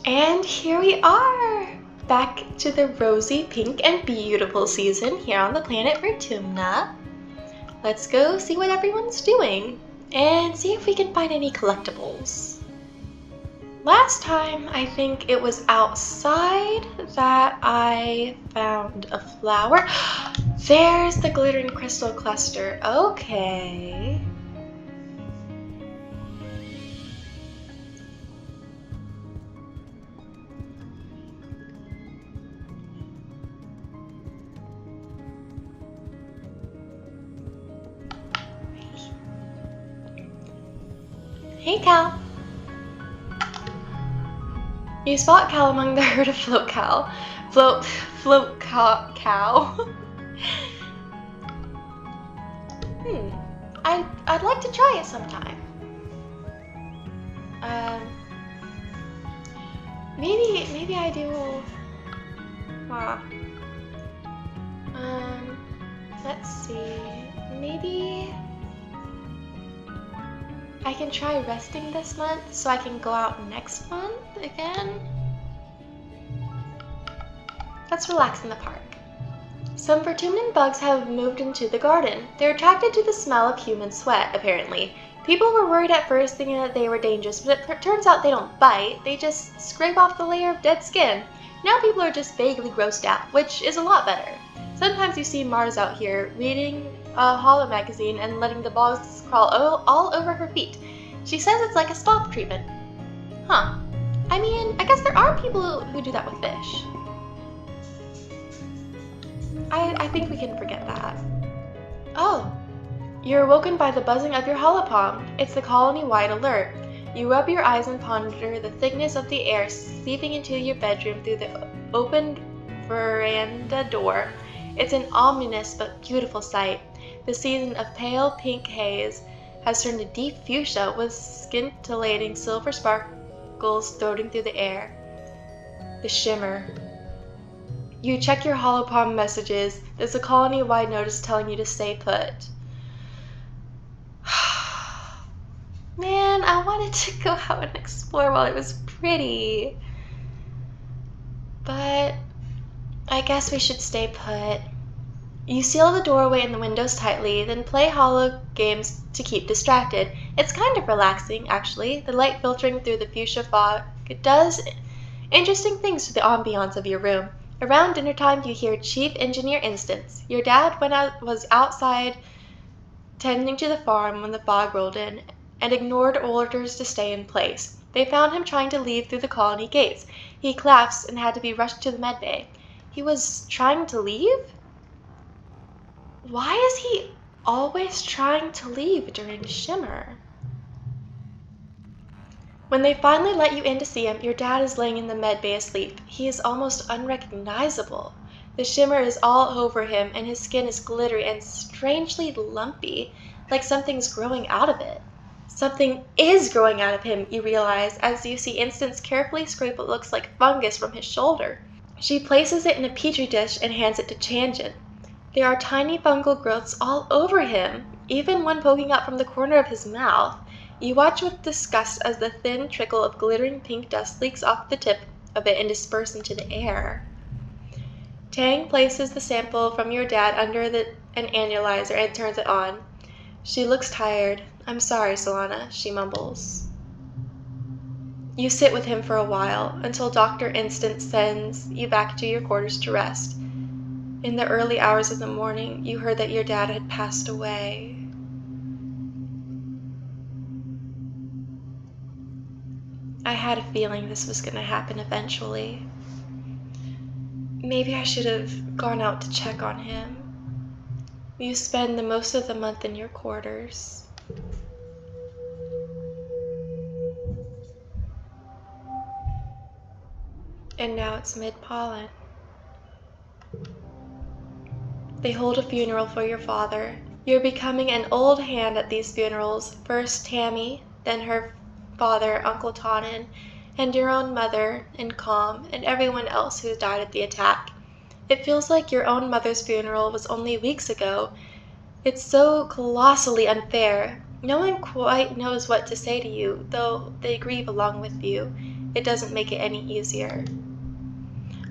And here we are, back to the rosy, pink, and beautiful season here on the planet Vertumna. Let's go see what everyone's doing, and see if we can find any collectibles. Last time, I think it was outside that I found a flower. There's the glittering crystal cluster. Okay. Hey, Cal. You spot Cal among the herd of float cow. Cow. I'd like to try it sometime. Maybe I do. Let's see. Maybe I can try resting this month so I can go out next month again. Let's relax in the park. Some Vertumnan bugs have moved into the garden. They're attracted to the smell of human sweat, apparently. People were worried at first, thinking that they were dangerous, but it turns out they don't bite. They just scrape off the layer of dead skin. Now people are just vaguely grossed out, which is a lot better. Sometimes you see Mars out here reading a holo magazine and letting the bugs crawl all over her feet. She says it's like a spa treatment. Huh. I mean, I guess there are people who do that with fish. I think we can forget that. Oh, you're awoken by the buzzing of your holopalm. It's the colony-wide alert. You rub your eyes and ponder the thickness of the air seeping into your bedroom through the opened veranda door. It's an ominous but beautiful sight. The season of pale pink haze has turned to deep fuchsia with scintillating silver sparkles floating through the air. The Shimmer. You check your holopalm messages. There's a colony-wide notice telling you to stay put. Man, I wanted to go out and explore while it was pretty. But I guess we should stay put. You seal the doorway and the windows tightly, then play holo games to keep distracted. It's kind of relaxing, actually. The light filtering through the fuchsia fog does interesting things to the ambiance of your room. Around dinner time, you hear Chief Engineer Instance. Your dad was outside tending to the farm when the fog rolled in and ignored orders to stay in place. They found him trying to leave through the colony gates. He collapsed and had to be rushed to the med bay. He was trying to leave? Why is he always trying to leave during Shimmer? When they finally let you in to see him, your dad is laying in the med bay asleep. He is almost unrecognizable. The Shimmer is all over him, and his skin is glittery and strangely lumpy, like something's growing out of it. Something is growing out of him, you realize, as you see Instance carefully scrape what looks like fungus from his shoulder. She places it in a petri dish and hands it to Chanjin. There are tiny fungal growths all over him, even one poking out from the corner of his mouth. You watch with disgust as the thin trickle of glittering pink dust leaks off the tip of it and disperses into the air. Tang places the sample from your dad under an analyzer and turns it on. She looks tired. I'm sorry, Solana, she mumbles. You sit with him for a while, until Dr. Instance sends you back to your quarters to rest. In the early hours of the morning, you heard that your dad had passed away. I had a feeling this was going to happen eventually. Maybe I should have gone out to check on him. You spend the most of the month in your quarters. And now it's mid-pollen. They hold a funeral for your father. You're becoming an old hand at these funerals. First Tammy, then her father, Uncle Tonin, and your own mother, and Calm, and everyone else who died at the attack. It feels like your own mother's funeral was only weeks ago. It's so colossally unfair. No one quite knows what to say to you, though they grieve along with you. it doesn't make it any easier.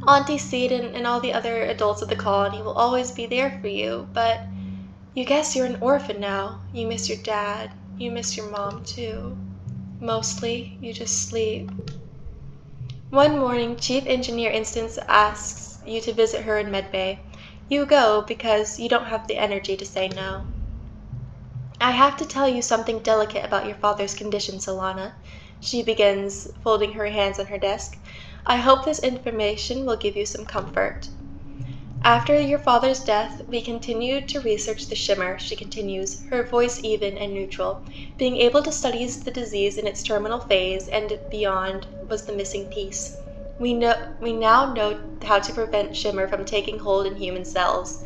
Auntie Seed and all the other adults of the colony will always be there for you, but you guess you're an orphan now. You miss your dad. You miss your mom, too. Mostly, you just sleep. One morning, Chief Engineer Instance asks you to visit her in Medbay. You go because you don't have the energy to say no. I have to tell you something delicate about your father's condition, Solana. She begins, folding her hands on her desk. I hope this information will give you some comfort. After your father's death, we continued to research the Shimmer, she continues, her voice even and neutral. Being able to study the disease in its terminal phase and beyond was the missing piece. We now know how to prevent Shimmer from taking hold in human cells.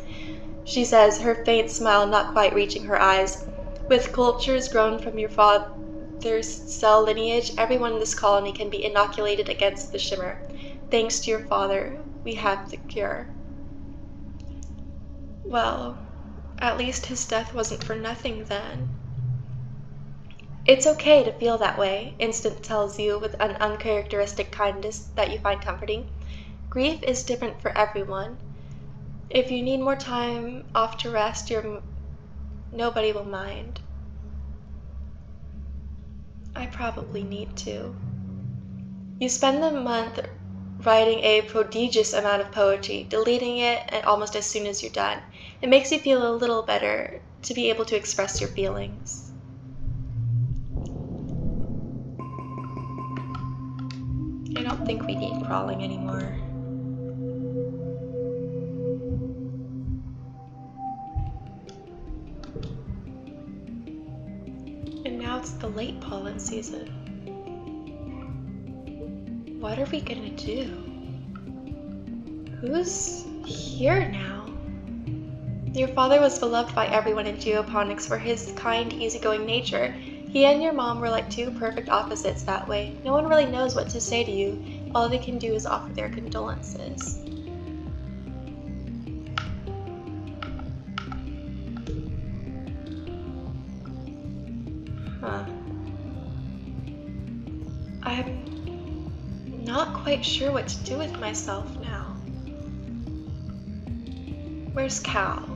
She says, her faint smile not quite reaching her eyes. With cultures grown from your father's cell lineage, everyone in this colony can be inoculated against the Shimmer. Thanks to your father, we have the cure. Well, at least his death wasn't for nothing then. It's okay to feel that way, Instant tells you with an uncharacteristic kindness that you find comforting. Grief is different for everyone. If you need more time off to rest, nobody will mind. I probably need to. You spend the month writing a prodigious amount of poetry, deleting it almost as soon as you're done. It makes you feel a little better to be able to express your feelings. I don't think we need crawling anymore. And now it's the late pollen season. What are we gonna do? Who's here now? Your father was beloved by everyone in geoponics for his kind, easygoing nature. He and your mom were like two perfect opposites that way. No one really knows what to say to you. All they can do is offer their condolences. Huh. I'm not quite sure what to do with myself now. Where's Cal?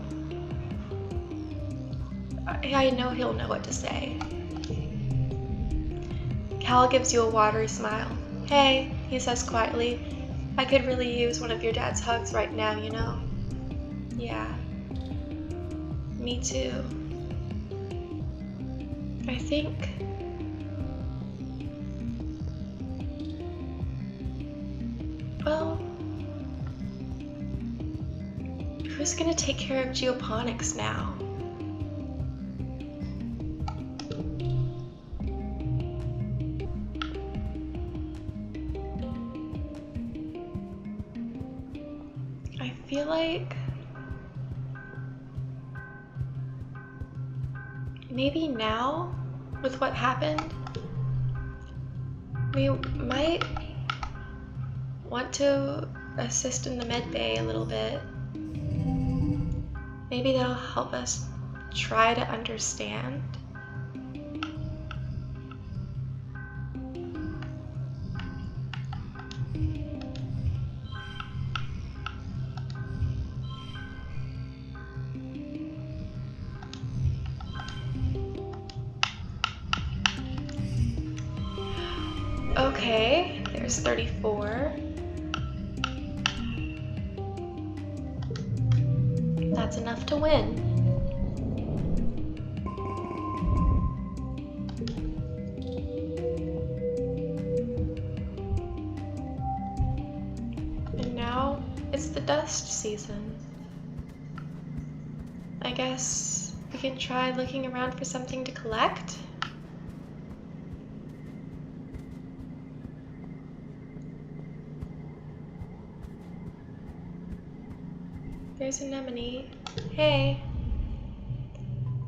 I know he'll know what to say. Cal gives you a watery smile. Hey, he says quietly, I could really use one of your dad's hugs right now, you know? Yeah. Me too. I think... Well... Who's gonna take care of geoponics now? I feel like maybe now, with what happened, we might want to assist in the med bay a little bit. Maybe that'll help us try to understand. Okay, there's 34. That's enough to win. And now it's the dust season. I guess we can try looking around for something to collect. There's Anemone. Hey.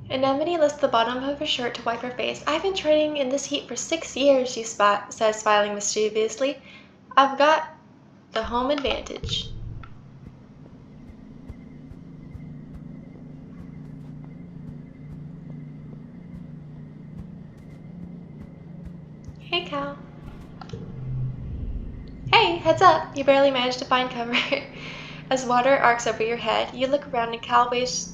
Anemone lifts the bottom of her shirt to wipe her face. I've been training in this heat for 6 years, she says, smiling mischievously. I've got the home advantage. Hey, Cal. Heads up, you barely managed to find cover. As water arcs over your head, you look around and Cal waves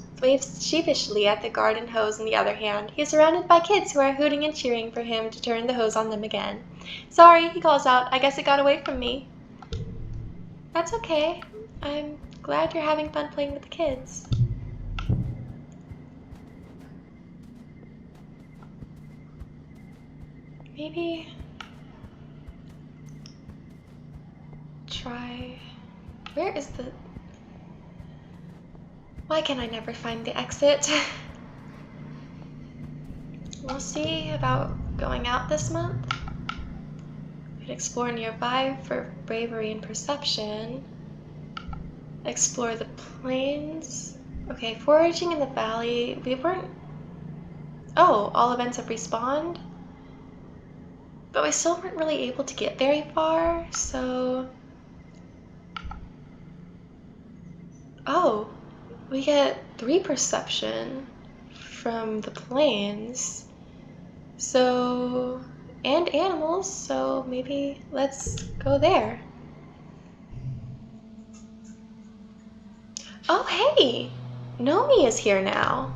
sheepishly at the garden hose in the other hand. He is surrounded by kids who are hooting and cheering for him to turn the hose on them again. Sorry, he calls out. I guess it got away from me. That's okay. I'm glad you're having fun playing with the kids. Maybe try... Where is the... Why can I never find the exit? We'll see about going out this month. We could explore nearby for bravery and perception. Explore the plains. Okay, foraging in the valley. We weren't... Oh, all events have respawned? But we still weren't really able to get very far, so... Oh, we get 3 perception from the plains. So... and animals, so maybe let's go there. Oh, hey! Nomi is here now.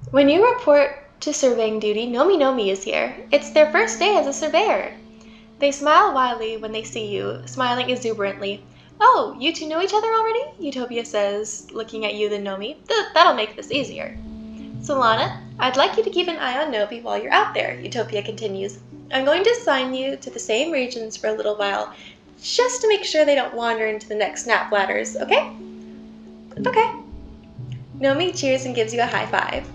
When you report to surveying duty, Nomi is here. It's their first day as a surveyor. They smile wildly when they see you, smiling exuberantly. Oh, you two know each other already? Utopia says, looking at you then Nomi. That'll make this easier. Solana, I'd like you to keep an eye on Nomi while you're out there, Utopia continues. I'm going to assign you to the same regions for a little while, just to make sure they don't wander into the next snap ladders, okay? Okay. Nomi cheers and gives you a high five.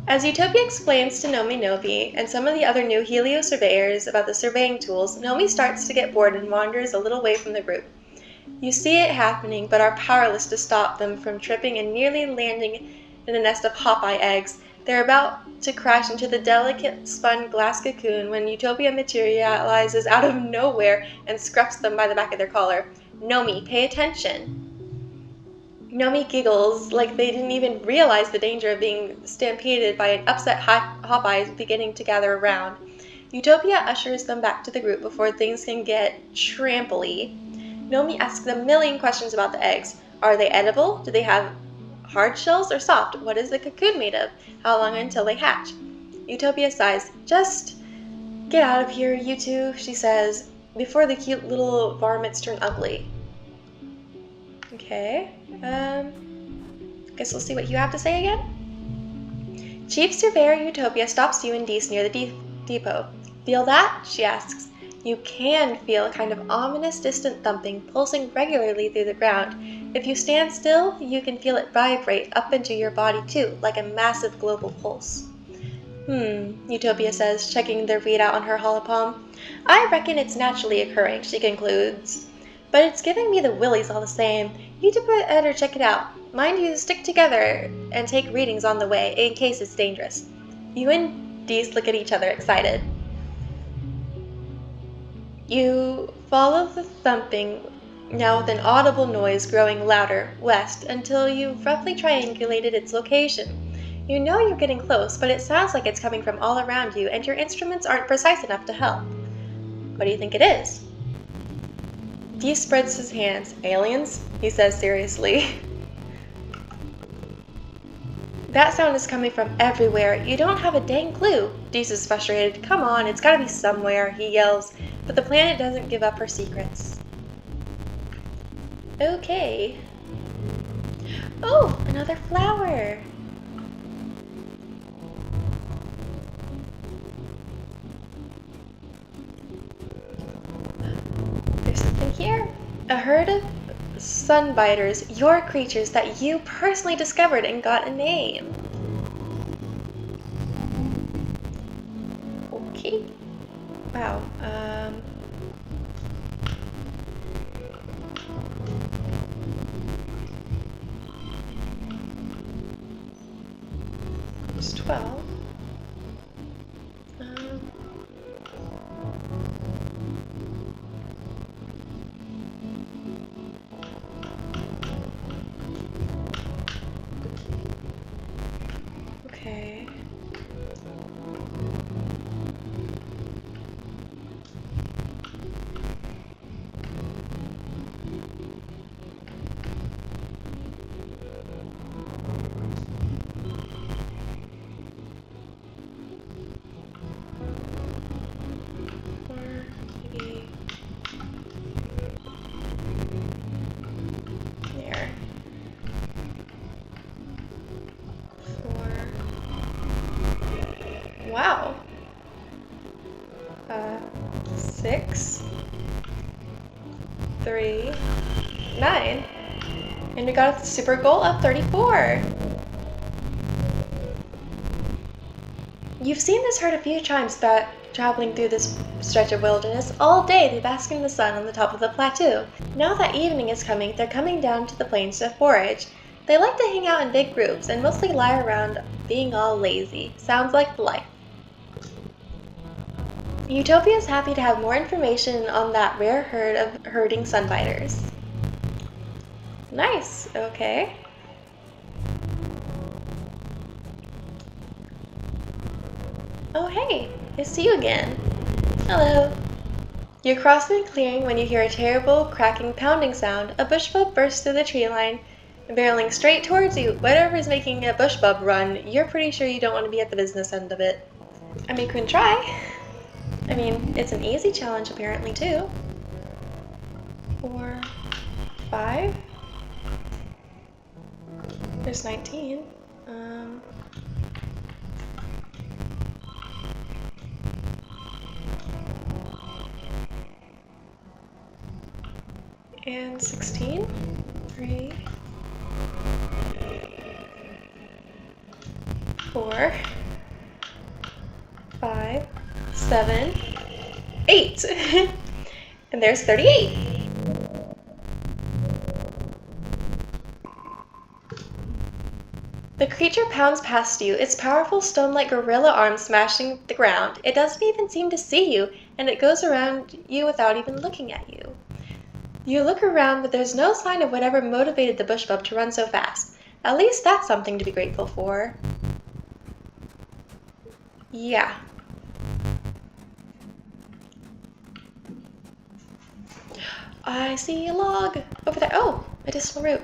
As Utopia explains to Nomi and some of the other new Helio surveyors about the surveying tools, Nomi starts to get bored and wanders a little away from the group. You see it happening, but are powerless to stop them from tripping and nearly landing in a nest of Hawkeye eggs. They're about to crash into the delicate spun glass cocoon when Utopia materializes out of nowhere and scruffs them by the back of their collar. Nomi, pay attention. Nomi giggles like they didn't even realize the danger of being stampeded by an upset Hawkeye beginning to gather around. Utopia ushers them back to the group before things can get tramply. Nomi asks a million questions about the eggs. Are they edible? Do they have hard shells or soft? What is the cocoon made of? How long until they hatch? Utopia sighs. Just get out of here, you two, she says, before the cute little varmints turn ugly. Okay, guess we'll see what you have to say again. Chief Surveyor Utopia stops you and Dees near the depot. Feel that? She asks. You can feel a kind of ominous distant thumping pulsing regularly through the ground. If you stand still, you can feel it vibrate up into your body too, like a massive global pulse. Utopia says, checking the readout on her holopalm. I reckon it's naturally occurring, she concludes. But it's giving me the willies all the same. You two better check it out. Mind you, stick together and take readings on the way, in case it's dangerous. You and Dees look at each other, excited. You follow the thumping, now with an audible noise growing louder, west, until you've roughly triangulated its location. You know you're getting close, but it sounds like it's coming from all around you, and your instruments aren't precise enough to help. What do you think it is? Dees spreads his hands. Aliens? He says seriously. That sound is coming from everywhere. You don't have a dang clue. Dees is frustrated. Come on, it's gotta be somewhere, he yells. But the planet doesn't give up her secrets. Okay. Oh, another flower. There's something here. A herd of sunbiters, your creatures that you personally discovered and got a name. Okay. Wow. It's 12. Okay. 3, 9. And we got a super goal of 34. You've seen this herd a few times traveling through this stretch of wilderness. All day they bask in the sun on the top of the plateau. Now that evening is coming, they're coming down to the plains to forage. They like to hang out in big groups and mostly lie around being all lazy. Sounds like life. Utopia is happy to have more information on that rare herd of herding sunbiters. Nice, okay. Oh hey, I see you again. Hello. You're crossing a clearing when you hear a terrible, cracking, pounding sound. A bush bub bursts through the tree line, barreling straight towards you. Whatever's making a bush bub run, you're pretty sure you don't want to be at the business end of it. I mean, you can try. I mean, it's an easy challenge apparently too. 4, 5. There's 19. And 16. 3, 4, 5, 7, 8. And there's 38. The creature pounds past you, its powerful stone-like gorilla arms smashing the ground. It doesn't even seem to see you, and it goes around you without even looking at you. You look around, but there's no sign of whatever motivated the bush bub to run so fast. At least that's something to be grateful for. Yeah. I see a log over there. Oh, medicinal root.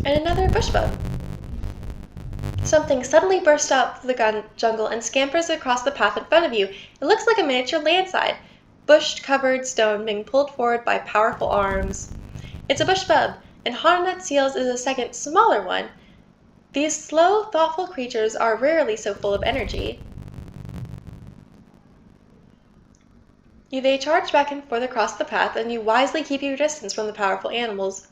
And another bush bub. Something suddenly bursts out of the jungle and scampers across the path in front of you. It looks like a miniature landslide. Bush-covered stone being pulled forward by powerful arms. It's a bush bub, and Haunted Seals is a second, smaller one. These slow, thoughtful creatures are rarely so full of energy. They charge back and forth across the path, and you wisely keep your distance from the powerful animals.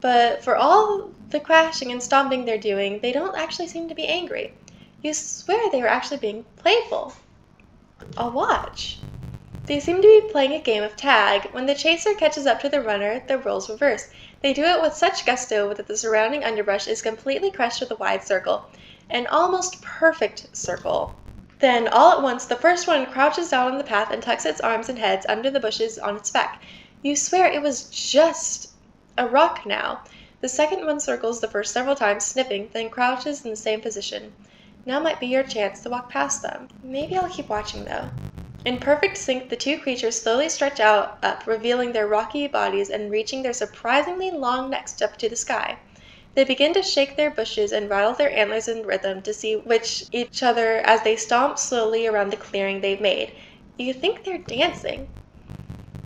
But for all the crashing and stomping they're doing, they don't actually seem to be angry. You swear they are actually being playful. I'll watch. They seem to be playing a game of tag. When the chaser catches up to the runner, the roles reverse. They do it with such gusto that the surrounding underbrush is completely crushed with a wide circle. An almost perfect circle. Then, all at once, the first one crouches down on the path and tucks its arms and heads under the bushes on its back. You swear it was just a rock now. The second one circles the first several times, sniffing, then crouches in the same position. Now might be your chance to walk past them. Maybe I'll keep watching, though. In perfect sync, the two creatures slowly stretch out up, revealing their rocky bodies and reaching their surprisingly long necks up to the sky. They begin to shake their bushes and rattle their antlers in rhythm to see each other as they stomp slowly around the clearing they've made. You think they're dancing.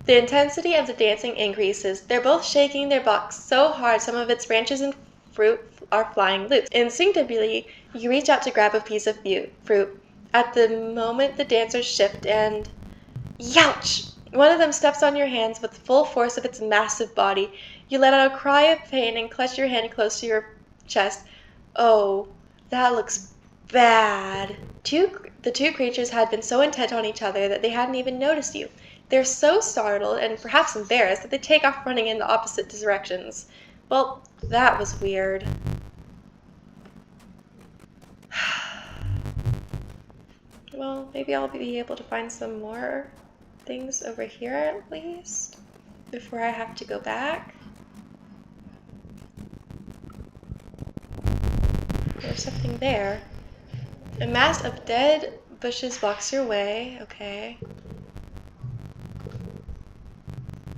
The intensity of the dancing increases. They're both shaking their box so hard some of its branches and fruit are flying loose. Instinctively, you reach out to grab a piece of fruit. At the moment, the dancers shift and... Youch! One of them steps on your hands with the full force of its massive body. You let out a cry of pain and clutch your hand close to your chest. Oh, that looks bad. The two creatures had been so intent on each other that they hadn't even noticed you. They're so startled and perhaps embarrassed that they take off running in the opposite directions. Well, that was weird. Well, maybe I'll be able to find some more things over here at least before I have to go back. There's something there. A mass of dead bushes blocks your way. Okay.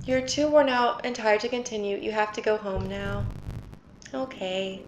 You're too worn out and tired to continue. You have to go home now. Okay.